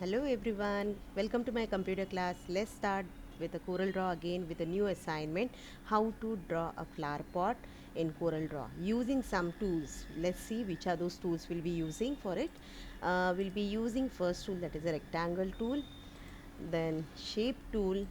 Hello everyone, welcome to my computer class. Let's start with the Corel Draw again with a new assignment, how to draw a flower pot in Corel Draw using some tools. Let's see which are those tools we'll be using for it. We'll be using first tool, that is a rectangle tool, then shape tool,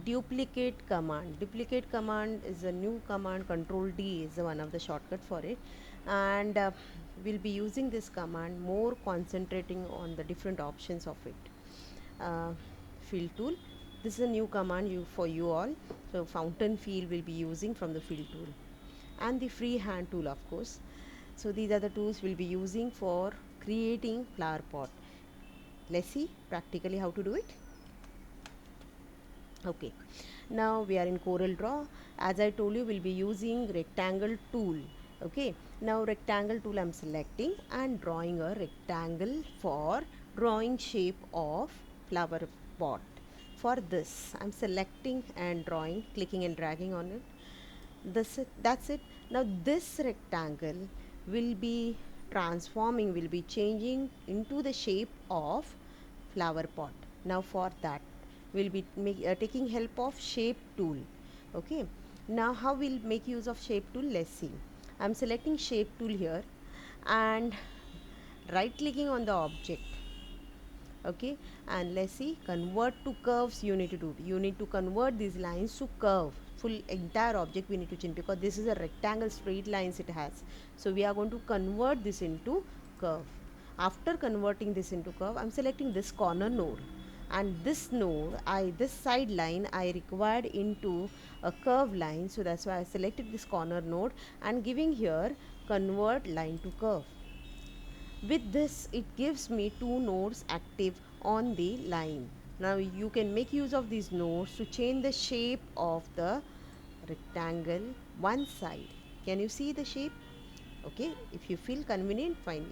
duplicate command is a new command. Control D is one of the shortcut for it, and we'll be using this command more, concentrating on the different options of it. uh, Fill tool, this is a new command for you all. So fountain fill will be using from the fill tool, and the freehand tool, of course. So these are the tools we'll be using for creating flower pot. Let's see practically how to do it. Okay, now we are in Corel Draw. As I told you, we'll be using rectangle tool. Okay, now rectangle tool I'm selecting and drawing a rectangle for drawing shape of flower pot. For this I'm selecting and drawing, clicking and dragging on it. That's it. Now this rectangle will be transforming, will be changing into the shape of flower pot. Now for that we'll be taking help of shape tool. Okay, now how we'll make use of shape tool, let's see. I'm selecting shape tool here and right clicking on the object. Okay, and let's see, convert to curves. You need to convert these lines to curve. Full entire object we need to change, because this is a rectangle, straight lines it has. So we are going to convert this into curve. After converting this into curve, I'm selecting this corner node, and this side line I required into a curve line, so that's why I selected this corner node and giving here convert line to curve. With this, it gives me two nodes active on the line. Now you can make use of these nodes to change the shape of the rectangle one side. Can you see the shape? Okay, if you feel convenient, fine.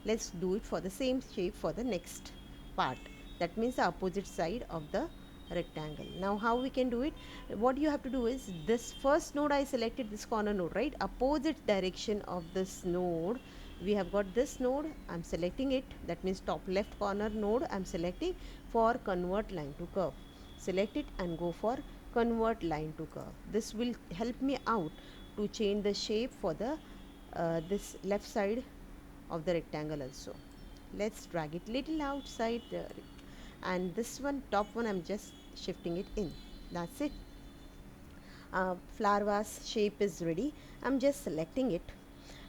Let's do it for the same shape for the next part. That means the opposite side of the rectangle. Now how we can do it? What you have to do is, this first node I selected, this corner node, right? Opposite direction of this node, we have got this node. I'm selecting it. That means top left corner node I'm selecting for convert line to curve. Select it and go for convert line to curve. This will help me out to change the shape for the this left side of the rectangle also. Let's drag it little outside and this one, top one, I'm just shifting it in. That's it. Flower vase shape is ready. I'm just selecting it,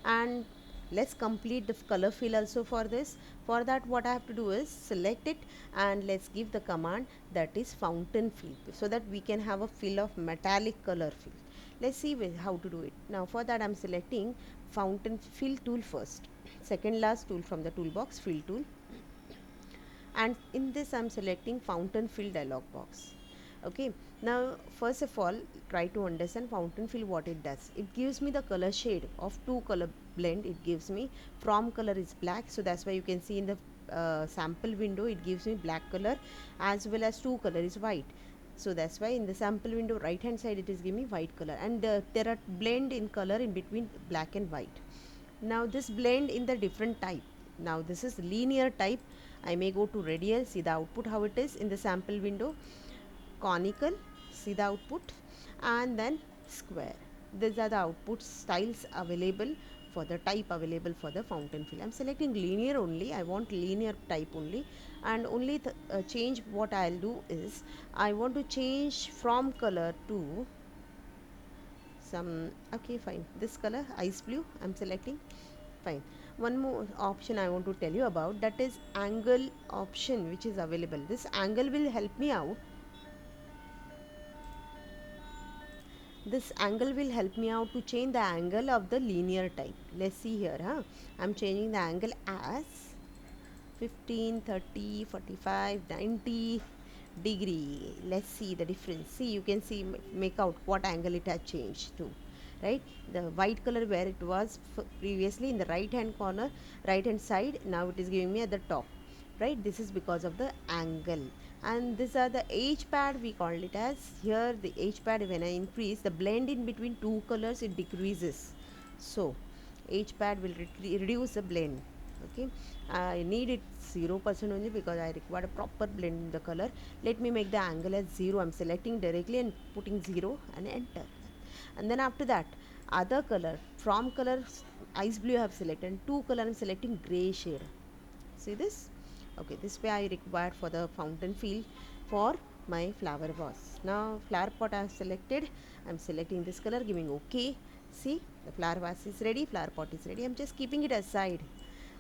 and let's complete the color fill also for this. For that, what I have to do is select it and let's give the command, that is fountain fill, so that we can have a fill of metallic color fill. Let's see how to do it. Now for that, I'm selecting fountain fill tool first, second last tool from the toolbox, fill tool, and in this I'm selecting fountain fill dialog box. Okay, now first of all, try to understand fountain fill, what it does. It gives me the color shade of two color blend. It gives me, from color is black, so that's why you can see in the sample window it gives me black color, as well as two color is white. So that's why in the sample window right hand side it is giving me white color, and there are blend in color in between black and white. Now this blend in the different type. Now this is linear type. I may go to radial, see the output how it is in the sample window. Conical, see the output, and then square. These are the output styles available for the type available for the fountain fill. I'm selecting linear only. I want linear type only, and only change what I'll do is, I want to change from color to some, okay fine, this color ice blue I'm selecting. Fine. One more option I want to tell you about, that is angle option, which is available. This angle will help me out. This angle will help me out to change the angle of the linear type. Let's see here, I'm changing the angle as 15, 30, 45, 90 degree. Let's see the difference. See, you can see, make out what angle it has changed to, right? The white color where it was previously in the right hand corner, right hand side, now it is giving me at the top, right? This is because of the angle. And these are the edge pad, we called it as. Here the edge pad, when I increase the blend in between two colors, it decreases. So edge pad will reduce the blend. Okay, I need it 0% only because I require a proper blend in the color. Let me make the angle as 0. I'm selecting directly and putting 0 and enter. And then after that, other color, from color ice blue I have selected, and two color I'm selecting gray shade. See this? Okay, this way I require for the fountain field for my flower vase. Now flower pot I have selected. I'm selecting this color, giving OK. See, the flower vase is ready, flower pot is ready. I'm just keeping it aside,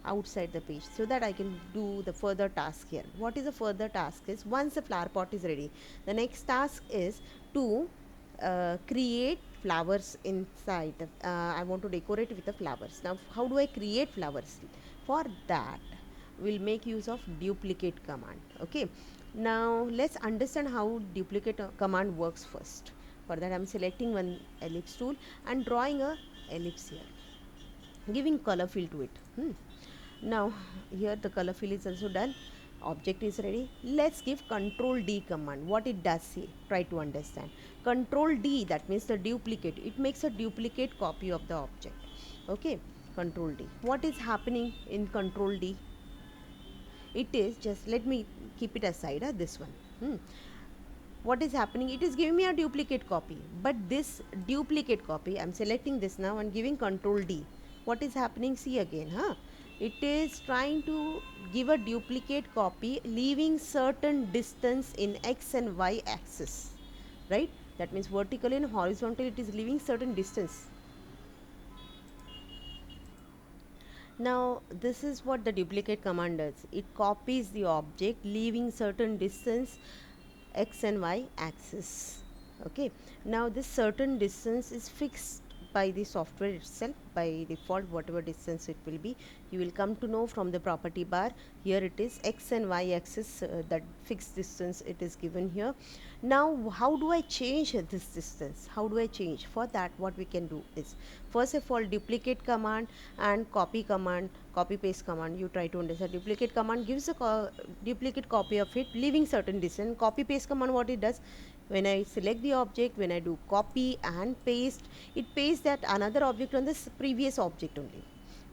outside the page, so that I can do the further task here. What is the further task is, once the flower pot is ready, the next task is to create flowers inside. I want to decorate with the flowers. Now how do I create flowers? For that we'll make use of duplicate command. Okay, now let's understand how duplicate command works first. For that I'm selecting one ellipse tool and drawing a ellipse here, giving color fill to it. Now here the color fill is also done, object is ready. Let's give control D command. What it does, see, try to understand. Control D, that means the duplicate, it makes a duplicate copy of the object. Okay, control D, what is happening in control D? It is just, let me keep it aside, this one. What is happening, it is giving me a duplicate copy, but this duplicate copy, I'm selecting this now and giving control D. What is happening, see again, it is trying to give a duplicate copy, leaving certain distance in x and y axis, right? That means vertically and horizontal it is leaving certain distance. Now this is what the duplicate command does. It copies the object leaving certain distance x and y axis. Okay, now this certain distance is fixed by the software itself. By default, whatever distance it will be, you will come to know from the property bar. Here it is x and y axis, that fixed distance it is given here. Now how do I change this distance? How do I change? For that, what we can do is, first of all, duplicate command and copy command, copy paste command, you try to understand. Duplicate command gives a duplicate copy of it leaving certain distance. Copy paste command, what it does, when I select the object, when I do copy and paste, it pastes that another object on this previous object only.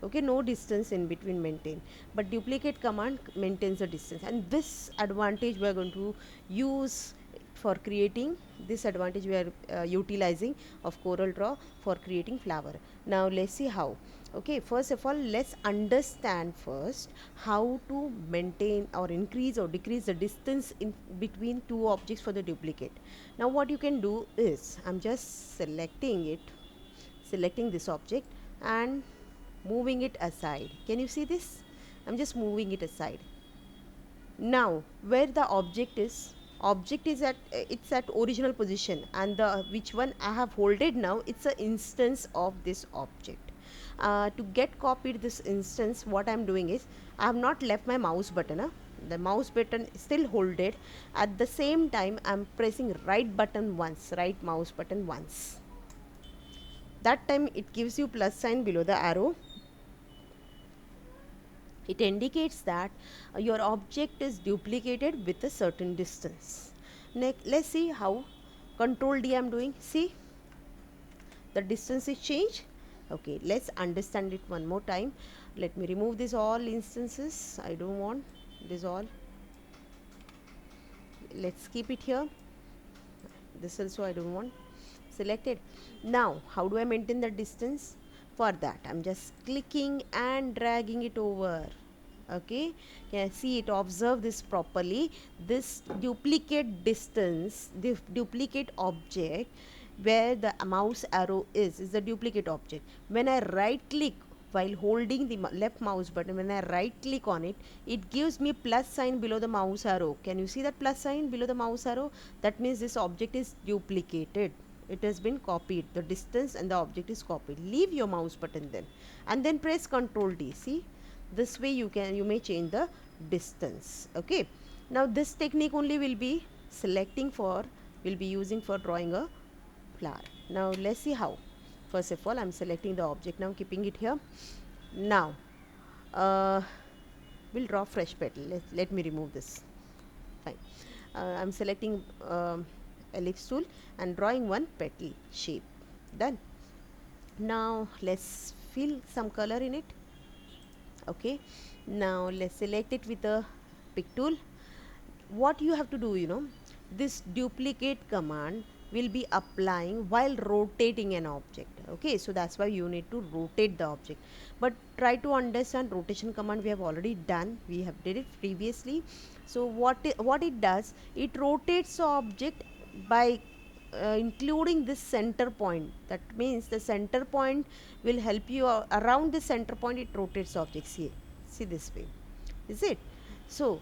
Okay, no distance in between maintained, but duplicate command maintains the distance. And this advantage we are going to use for creating, this advantage we are utilizing of Corel Draw for creating flower. Now let's see how. Okay, first of all, let's understand first how to maintain or increase or decrease the distance in between two objects for the duplicate. Now what you can do is, I'm just selecting this object and moving it aside. Can you see this? I'm just moving it aside. Now where the object is at, it's at original position, and the which one I have holded now, it's an instance of this object. To get copied this instance, what I'm doing is, I have not left my mouse button. The mouse button is still holded. At the same time, I'm pressing right mouse button once. That time it gives you plus sign below the arrow. It indicates that your object is duplicated with a certain distance. Next, let's see how. Control D I'm doing. See, the distance is changed. Okay, let's understand it one more time. Let me remove this all instances. I don't want this all. Let's keep it here. This also I don't want. Selected. Now how do I maintain the distance? For that, I'm just clicking and dragging it over. Okay, can see it, observe this properly. This duplicate distance, the duplicate object where the mouse arrow is the duplicate object. When I right click while holding the left mouse button, when I right click on it, it gives me plus sign below the mouse arrow. Can you see that plus sign below the mouse arrow? That means this object is duplicated. It has been copied. The distance and the object is copied. Leave your mouse button then, and then press Ctrl D. See, this way you may change the distance. Okay, now this technique only will be using for drawing a flower. Now let's see how. First of all, I'm selecting the object now, keeping it here. Now we'll draw fresh petal. Let me remove this. Fine. I'm selecting ellipse tool and drawing one petal shape. Done. Now let's fill some color in it. Okay, now let's select it with a pick tool. What you have to do, this duplicate command will be applying while rotating an object. Okay, so that's why you need to rotate the object, but try to understand rotation command we have already done, we have did it previously. So what it does, it rotates the object by including this center point. That means the center point will help you around the center point, it rotates objects here. See this way, is it? So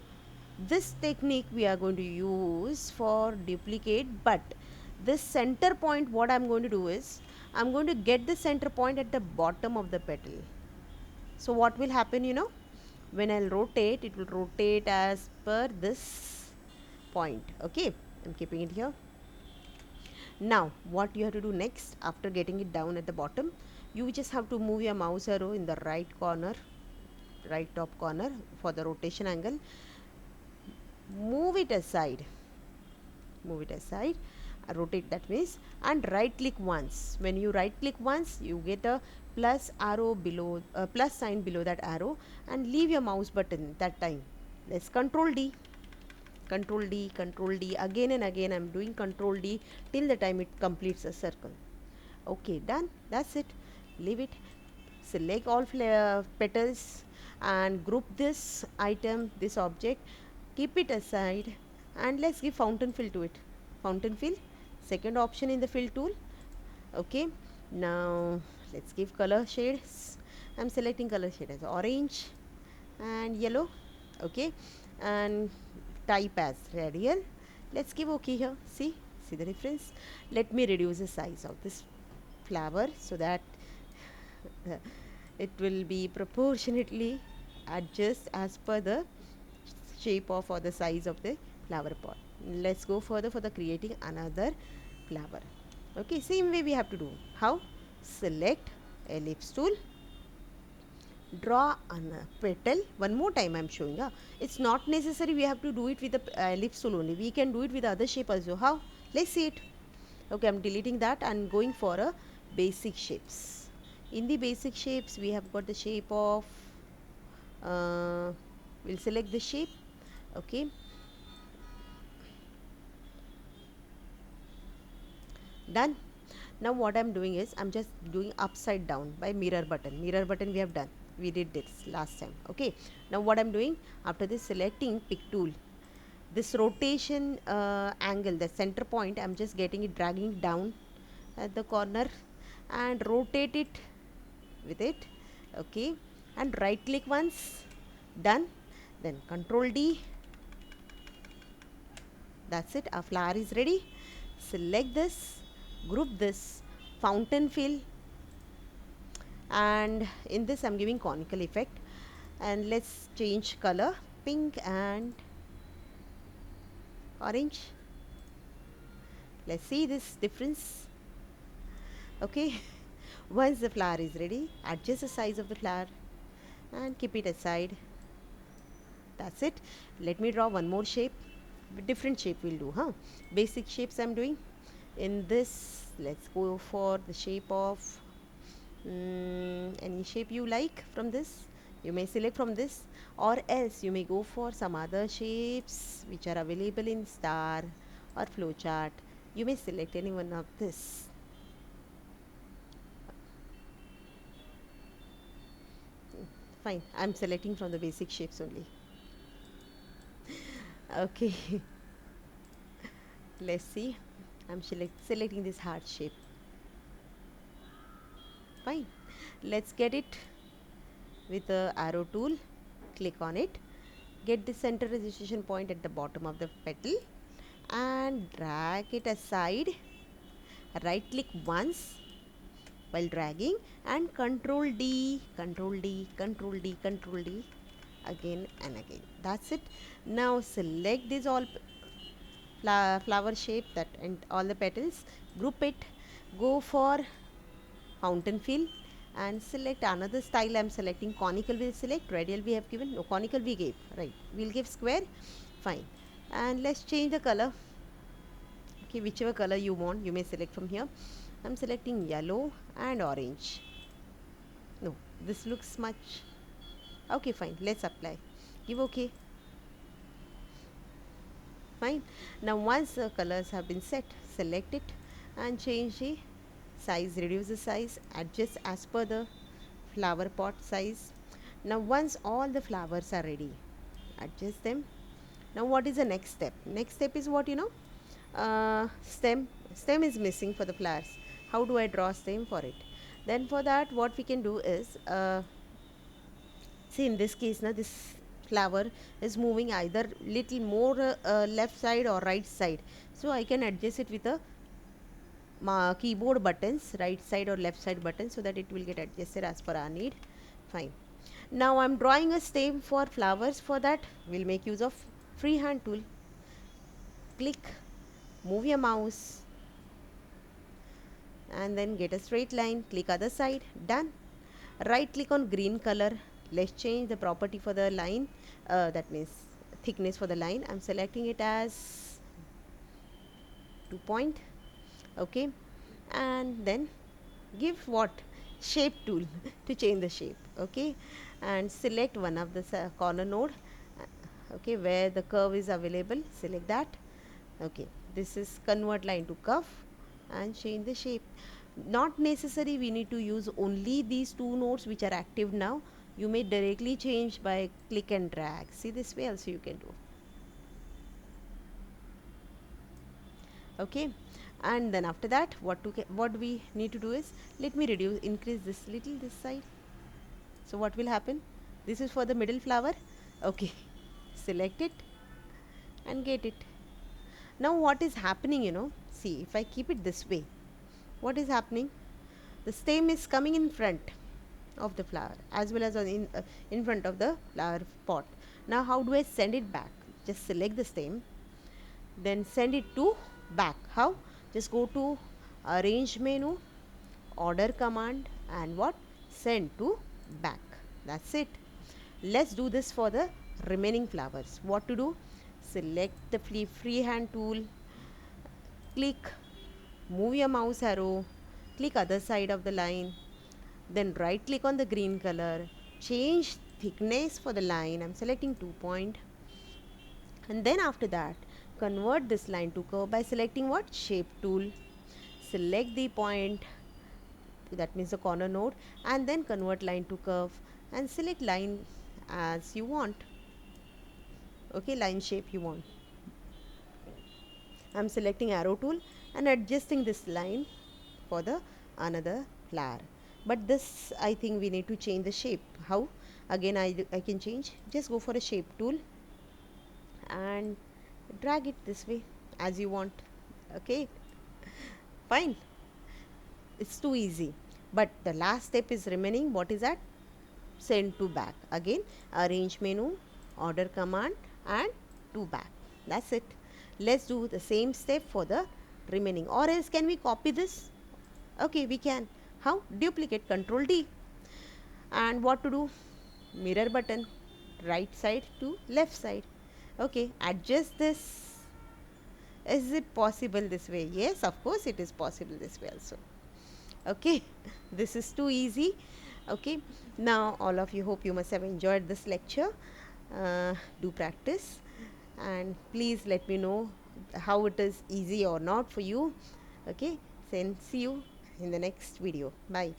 this technique we are going to use for duplicate, but this center point, what I'm going to do is I'm going to get the center point at the bottom of the petal. So what will happen, when I'll rotate, it will rotate as per this point. Okay, I'm keeping it here. Now what you have to do next, after getting it down at the bottom, you just have to move your mouse arrow in the right corner, right top corner for the rotation angle. Move it aside, rotate, that means, and right click once. When you right click once, you get a plus arrow below, plus sign below that arrow, and leave your mouse button that time. Let's control D, control D, again and again I'm doing control D till the time it completes a circle. Okay, done, that's it. Leave it, select all petals and group this item, this object, keep it aside, and let's give fountain fill to it. Fountain fill, second option in the fill tool. Okay, now let's give color shades. I'm selecting color shade as orange and yellow. Okay, and type as radial. Let's give OK here. See the difference. Let me reduce the size of this flower so that it will be proportionately adjust as per the shape of or the size of the flower pot. Let's go further for the creating another flower. Okay, same way we have to do. How? Select ellipse tool, draw a petal. One more time I'm showing. It's not necessary we have to do it with the ellipse tool only, we can do it with other shape also. How? Let's see it. Okay, I'm deleting that and going for a basic shapes. In the basic shapes we have got the shape of we'll select the shape. Okay, done. Now what I'm doing is I'm just doing upside down by mirror button. Mirror button we have done, we did this last time. Okay, now what I'm doing, after this, selecting pick tool, this rotation angle, the center point, I'm just getting it, dragging it down at the corner and rotate it with it. Okay, and right click once, done. Then control D, that's it, our flower is ready. Select this, group this, fountain fill, and in this I'm giving conical effect, and let's change color, pink and orange. Let's see this difference. Okay, once the flower is ready, adjust the size of the flower and keep it aside. That's it. Let me draw one more shape, different shape we'll do. Basic shapes I'm doing. In this, let's go for the shape of any shape you like from this. You may select from this, or else you may go for some other shapes which are available in star or flowchart. You may select any one of this. Fine, I'm selecting from the basic shapes only. Okay, let's see. I'm selecting this heart shape. Fine, let's get it with the arrow tool. Click on it, get the center registration point at the bottom of the petal and drag it aside. Right click once while dragging and control D, control D, control D, control D, again and again. That's it. Now select this all flower shape, that and all the petals, group it, go for fountain fill and select another style. I'm selecting conical, will select, radial we have given, no, conical we gave, right, we'll give square. Fine, and let's change the color. Okay, whichever color you want you may select from here. I'm selecting yellow and orange. No, this looks much Okay, fine, let's apply. Give okay. Fine. Now once the colors have been set, select it and change the size, reduce the size, adjust as per the flower pot size. Now once all the flowers are ready, adjust them. Now what is the next step? Next step is what, stem is missing for the flowers. How do I draw stem for it? Then for that what we can do is, see in this case now this flower is moving either little more left side or right side, so I can adjust it with a keyboard buttons, right side or left side button, so that it will get adjusted as per our need. Fine. Now I'm drawing a stem for flowers. For that we'll make use of freehand tool. Click, move your mouse and then get a straight line, click other side, done. Right click on green color, let's change the property for the line, that means thickness for the line. I'm selecting it as 2 point. Okay, and then give what, shape tool to change the shape. Okay, and select one of the corner node, okay, where the curve is available, select that. Okay, this is convert line to curve and change the shape. Not necessary we need to use only these two nodes which are active now. You may directly change by click and drag. See, this way also you can do. Okay, and then after that what we need to do is, let me increase this little this side. So what will happen? This is for the middle flower. Okay, select it and get it. Now what is happening, see, if I keep it this way, what is happening? The stem is coming in front of the flower as well as in front of the flower pot. Now how do I send it back? Just select the stem, then send it to back. How? Just go to arrange menu, order command, and what, send to back. That's it. Let's do this for the remaining flowers. What to do? Select the freehand tool, click, move your mouse arrow, click other side of the line, then right click on the green color, change thickness for the line. I'm selecting 2 point, and then after that convert this line to curve by selecting what, shape tool. Select the point, that means the corner node, and then convert line to curve and select line as you want. Okay, line shape you want. I'm selecting arrow tool and adjusting this line for the another flower. But this I think we need to change the shape. How? Again I can change. Just go for a shape tool and drag it this way as you want. Okay, fine. It's too easy. But the last step is remaining. What is that? Send to back. Again, arrange menu, order command, and to back. That's it. Let's do the same step for the remaining. Or else can we copy this? Okay, we can. How? Duplicate, Control D. And what to do? Mirror button, right side to left side. Okay, adjust this. Is it possible this way? Yes, of course it is possible this way also. Okay, this is too easy. Okay, now all of you, hope you must have enjoyed this lecture. Do practice and please let me know how it is easy or not for you. Okay, then see you in the next video. Bye.